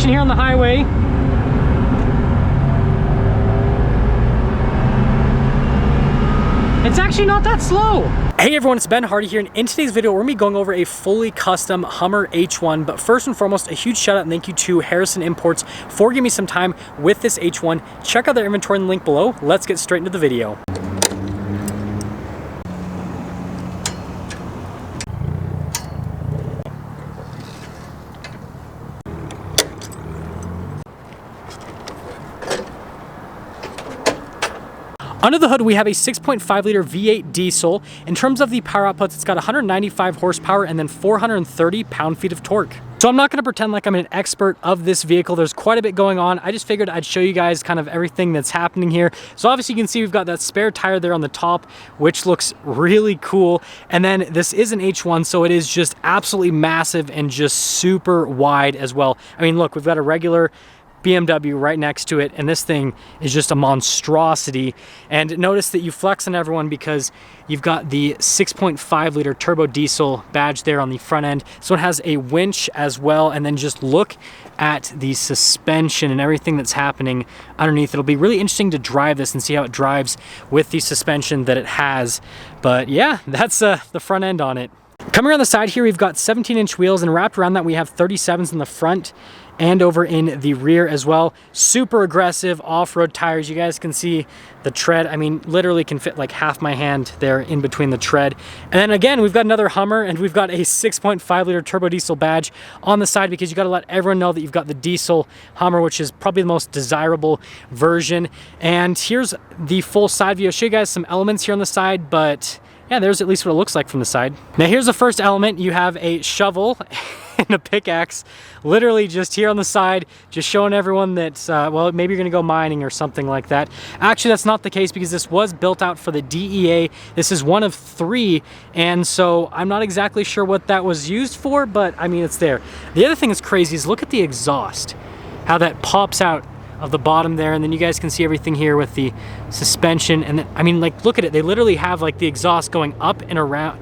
acceleration here on the highway. It's actually not that slow. Hey everyone, it's Ben Hardy here, and in today's video we're gonna be going over a fully custom Hummer H1. But first and foremost, a huge shout out and thank you to Harrison Imports for giving me some time with this H1. Check out their inventory in the link below. Let's get straight into the video. Under the hood, we have a 6.5 liter V8 diesel. In terms of the power outputs, it's got 195 horsepower and then 430 pound-feet of torque. So I'm not gonna pretend like I'm an expert of this vehicle. There's quite a bit going on. I just figured I'd show you guys kind of everything that's happening here. So obviously you can see we've got that spare tire there on the top, which looks really cool. And then this is an H1, so it is just absolutely massive and just super wide as well. I mean, look, we've got a regular BMW right next to it, and this thing is just a monstrosity. And notice that you flex on everyone because you've got the 6.5 liter turbo diesel badge there on the front end. So it has a winch as well, and then just look at the suspension and everything that's happening underneath. It'll be really interesting to drive this and see how it drives with the suspension that it has. But yeah, that's the front end on it. Coming around the side here, we've got 17-inch wheels, and wrapped around that we have 37s in the front and over in the rear as well. Super aggressive off-road tires. You guys can see the tread. I mean, literally can fit like half my hand there in between the tread. And then again, we've got another Hummer, and we've got a 6.5 liter turbo diesel badge on the side because you got to let everyone know that you've got the diesel Hummer, which is probably the most desirable version. And here's the full side view. I'll show you guys some elements here on the side, but yeah, there's at least what it looks like from the side. Now here's the first element. You have a shovel and a pickaxe, literally just here on the side, just showing everyone that, well, maybe you're gonna go mining or something like that. Actually, that's not the case because this was built out for the DEA. This is one of 3, and so I'm not exactly sure what that was used for, but I mean, it's there. The other thing that's crazy is look at the exhaust, how that pops out of the bottom there, and then you guys can see everything here with the suspension. And then, I mean, like, look at it. They literally have like the exhaust going up and around.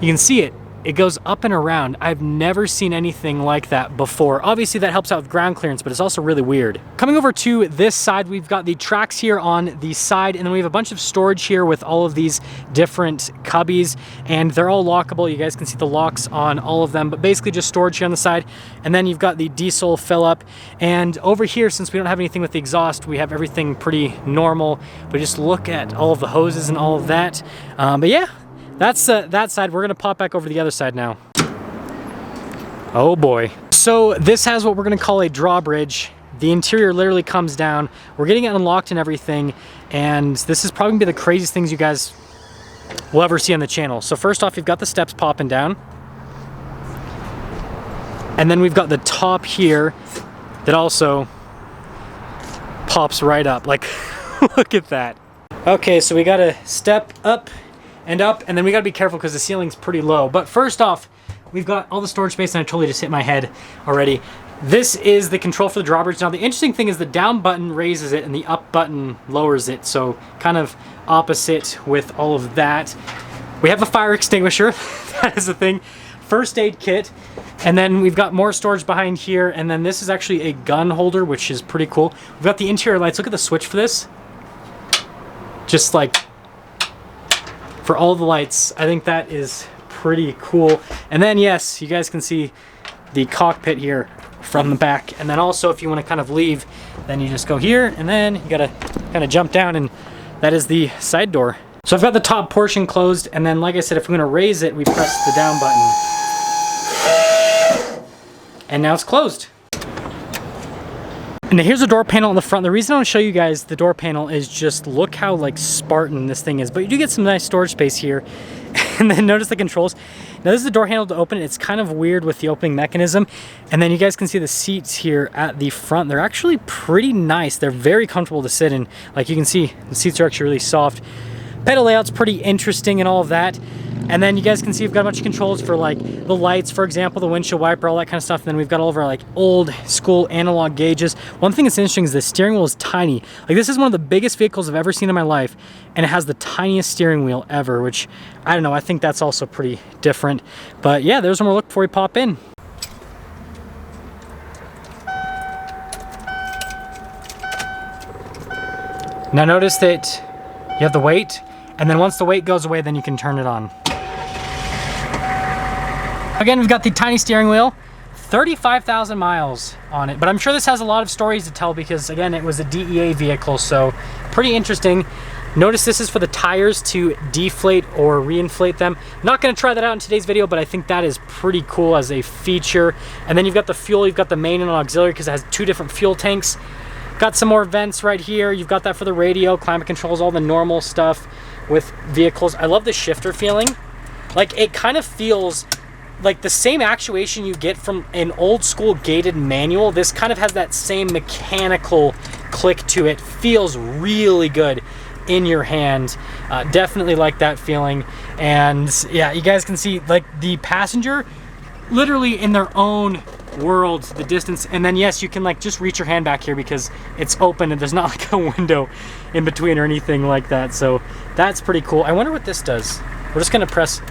You can see it. It goes up and around. I've never seen anything like that before. Obviously that helps out with ground clearance, but it's also really weird. Coming over to this side, we've got the tracks here on the side, and then we have a bunch of storage here with all of these different cubbies, and they're all lockable. You guys can see the locks on all of them, but basically just storage here on the side. And then you've got the diesel fill up, and over here, since we don't have anything with the exhaust, we have everything pretty normal, but just look at all of the hoses and all of that. But yeah, that's that side. We're gonna pop back over to the other side now. Oh boy. So this has what we're gonna call a drawbridge. The interior literally comes down. We're getting it unlocked and everything, and this is probably gonna be the craziest things you guys will ever see on the channel. So first off, you've got the steps popping down, and then we've got the top here that also pops right up. Like, look at that. Okay, so we gotta step up and up, and then we gotta be careful because the ceiling's pretty low. But first off, we've got all the storage space, and I totally just hit my head already. This is the control for the drawbridge. Now the interesting thing is the down button raises it and the up button lowers it, so kind of opposite with all of that. We have a fire extinguisher. That is the thing. First aid kit, and then we've got more storage behind here, and then this is actually a gun holder, which is pretty cool. We've got the interior lights. Look at the switch for this. Just like for all the lights. I think that is pretty cool. And then yes, you guys can see the cockpit here from the back. And then also if you want to kind of leave, then you just go here, and then you gotta kind of jump down, and that is the side door. So I've got the top portion closed, and then like I said, if we're gonna raise it, we press the down button. And now it's closed. And here's the door panel on the front. The reason I want to show you guys the door panel is just look how like Spartan this thing is. But you do get some nice storage space here. And then notice the controls. Now this is the door handle to open. It's kind of weird with the opening mechanism. And then you guys can see the seats here at the front. They're actually pretty nice. They're very comfortable to sit in. Like you can see, the seats are actually really soft. Pedal layout's pretty interesting and all of that. And then you guys can see we've got a bunch of controls for like the lights, for example, the windshield wiper, all that kind of stuff. And then we've got all of our like old school analog gauges. One thing that's interesting is the steering wheel is tiny. Like this is one of the biggest vehicles I've ever seen in my life, and it has the tiniest steering wheel ever, which I don't know, I think that's also pretty different. But yeah, there's one we're looking for. We pop in. Now notice that you have the weight, and then once the weight goes away, then you can turn it on. Again, we've got the tiny steering wheel, 35,000 miles on it, but I'm sure this has a lot of stories to tell because, again, it was a DEA vehicle, so pretty interesting. Notice this is for the tires to deflate or reinflate them. Not gonna try that out in today's video, but I think that is pretty cool as a feature. And then you've got the fuel, you've got the main and auxiliary because it has 2 different fuel tanks. Got some more vents right here. You've got that for the radio, climate controls, all the normal stuff with vehicles. I love the shifter feeling. Like, it kind of feels like the same actuation you get from an old school gated manual. This kind of has that same mechanical click to it. Feels really good in your hand. Definitely like that feeling. And yeah, you guys can see like the passenger literally in their own world, the distance. And then yes, you can like just reach your hand back here because it's open and there's not like a window in between or anything like that. So that's pretty cool. I wonder what this does. We're just gonna press.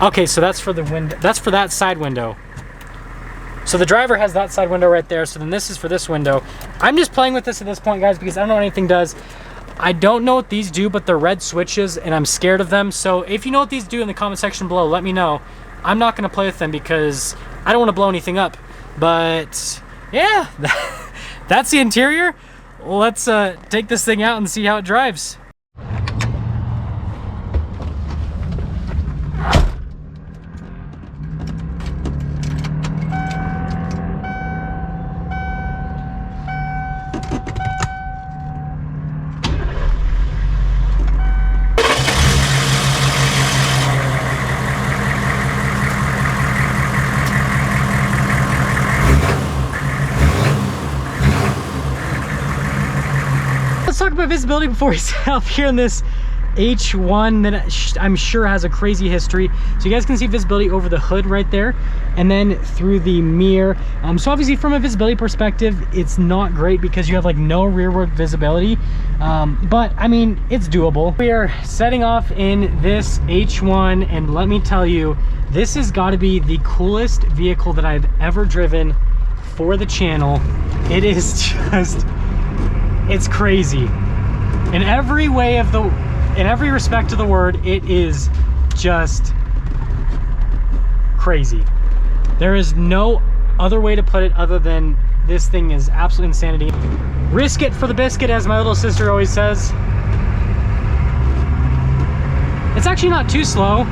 Okay, so that's for the window. That's for that side window. So the driver has that side window right there. So then this is for this window. I'm just playing with this at this point, guys, because I don't know what anything does. I don't know what these do, but they're red switches and I'm scared of them. So if you know what these do in the comment section below, let me know. I'm not gonna play with them because I don't wanna blow anything up. But yeah, that's the interior. Let's take this thing out and see how it drives. Let's talk about visibility before we set up here in this H1 that I'm sure has a crazy history. So you guys can see visibility over the hood right there and then through the mirror. So obviously from a visibility perspective, it's not great because you have like no rearward visibility. But I mean, it's doable. We are setting off in this H1 and let me tell you, this has got to be the coolest vehicle that I've ever driven for the channel. It is just... it's crazy. In every way of the, in every respect of the word, it is just crazy. There is no other way to put it other than this thing is absolute insanity. Risk it for the biscuit, as my little sister always says. It's actually not too slow.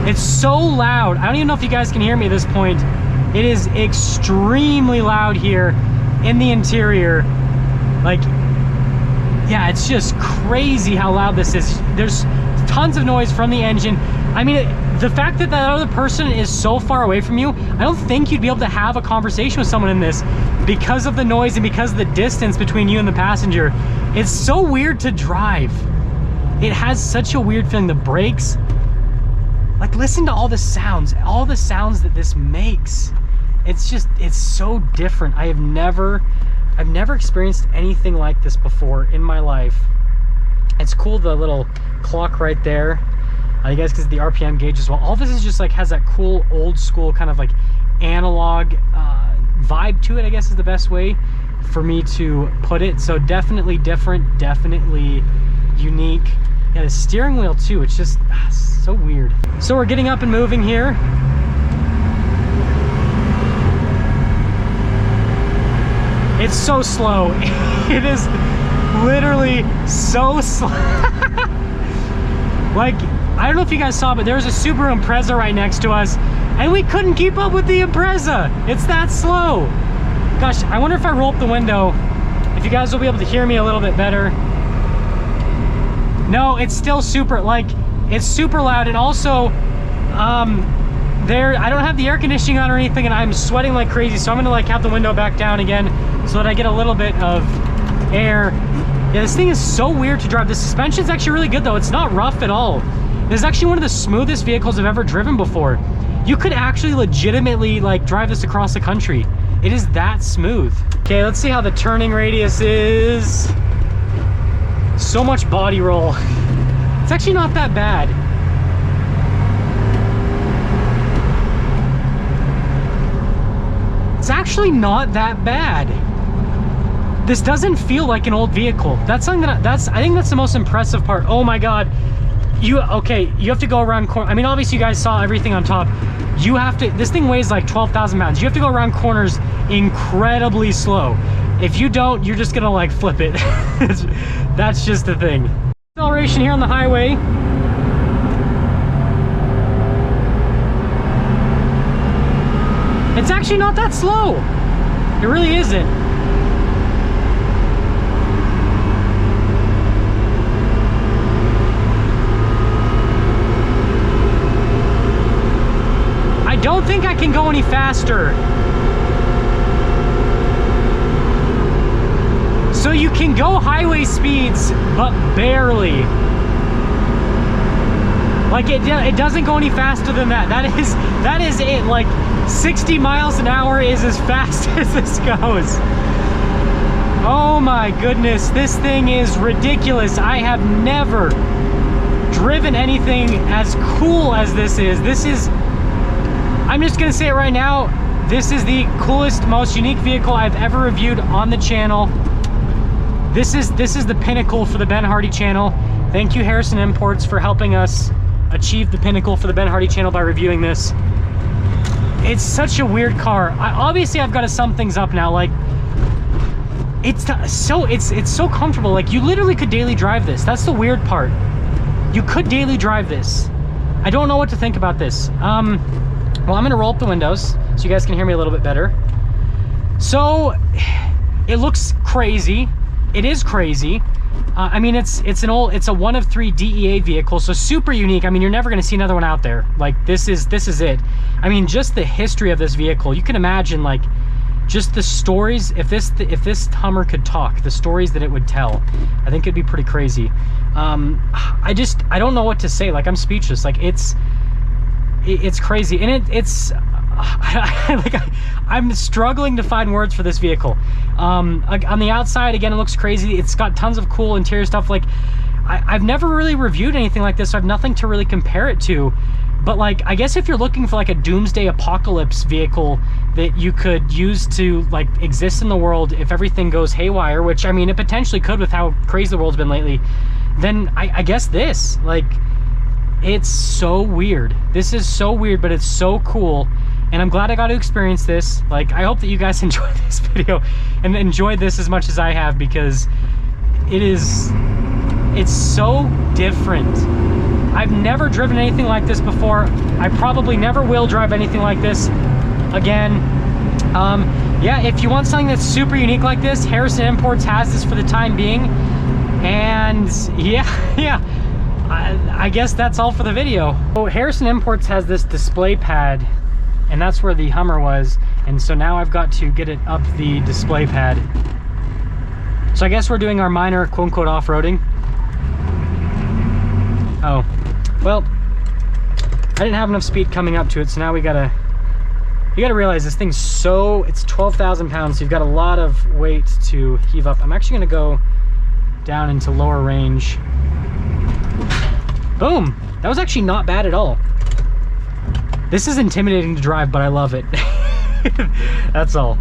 It's so loud. I don't even know if you guys can hear me at this point. It is extremely loud here in the interior. Like, yeah, it's just crazy how loud this is. There's tons of noise from the engine. I mean, the fact that that other person is so far away from you, I don't think you'd be able to have a conversation with someone in this because of the noise and because of the distance between you and the passenger. It's so weird to drive. It has such a weird feeling. The brakes, like, listen to all the sounds that this makes. It's just, it's so different. I've never experienced anything like this before in my life. It's cool, the little clock right there. You guys can see the RPM gauge as well. All this is just like has that cool old school kind of like analog vibe to it, I guess is the best way for me to put it. So definitely different, definitely unique. Yeah, the steering wheel too, it's just so weird. So we're getting up and moving here. It's so slow. It is literally so slow. Like, I don't know if you guys saw, but there's a Subaru Impreza right next to us, and we couldn't keep up with the Impreza. It's that slow. Gosh, I wonder if I roll up the window, if you guys will be able to hear me a little bit better. No, it's still super, like, it's super loud, and also, I don't have the air conditioning on or anything, and I'm sweating like crazy, so I'm gonna like have the window back down again so that I get a little bit of air. Yeah, this thing is so weird to drive. The suspension's actually really good though. It's not rough at all. This is actually one of the smoothest vehicles I've ever driven before. You could actually legitimately like drive this across the country. It is that smooth. Okay, let's see how the turning radius is. So much body roll. It's actually not that bad. It's actually not that bad. this doesn't feel like an old vehicle. That's something that I think that's the most impressive part. Oh my God. You have to go around corners. I mean, obviously you guys saw everything on top. You have to, this thing weighs like 12,000 pounds. You have to go around corners incredibly slow. If you don't, you're just gonna like flip it. That's just the thing. Acceleration here on the highway. It's actually not that slow. It really isn't. I don't think I can go any faster. So you can go highway speeds, but barely. Like it doesn't go any faster than that. That is it. Like 60 miles an hour is as fast as this goes. Oh my goodness, this thing is ridiculous. I have never driven anything as cool as this is. This is, I'm just gonna say it right now, this is the coolest, most unique vehicle I've ever reviewed on the channel. This is the pinnacle for the Ben Hardy channel. Thank you, Harrison Imports, for helping us achieve the pinnacle for the Ben Hardy channel by reviewing this. It's such a weird car. Obviously I've got to sum things up now. Like it's so comfortable. Like you literally could daily drive this. That's the weird part. You could daily drive this. I don't know what to think about this. Well, I'm gonna roll up the windows so you guys can hear me a little bit better. So it looks crazy. It is crazy. I mean, it's a one of 3 DEA vehicle, so super unique. I mean, you're never gonna see another one out there. Like this is it. I mean, just the history of this vehicle. You can imagine like just the stories. If this Hummer could talk, the stories that it would tell, I think it'd be pretty crazy. I don't know what to say. Like I'm speechless. Like it's crazy, and I'm struggling to find words for this vehicle. On the outside, again, it looks crazy. It's got tons of cool interior stuff. Like I've never really reviewed anything like this, so I have nothing to really compare it to. But like, I guess if you're looking for like a doomsday apocalypse vehicle that you could use to like exist in the world if everything goes haywire, which I mean, it potentially could with how crazy the world's been lately, then I guess this, like, it's so weird. This is so weird, but it's so cool. And I'm glad I got to experience this. Like, I hope that you guys enjoyed this video and enjoyed this as much as I have, because it's so different. I've never driven anything like this before. I probably never will drive anything like this again. Yeah, if you want something that's super unique like this, Harrison Imports has this for the time being. And yeah, I guess that's all for the video. So Harrison Imports has this display pad, and that's where the Hummer was. And so now I've got to get it up the display pad. So I guess we're doing our minor quote-unquote off-roading. Oh, well, I didn't have enough speed coming up to it, so now you gotta realize this thing's it's 12,000 pounds, so you've got a lot of weight to heave up. I'm actually gonna go down into lower range. Boom! That was actually not bad at all. This is intimidating to drive, but I love it. That's all.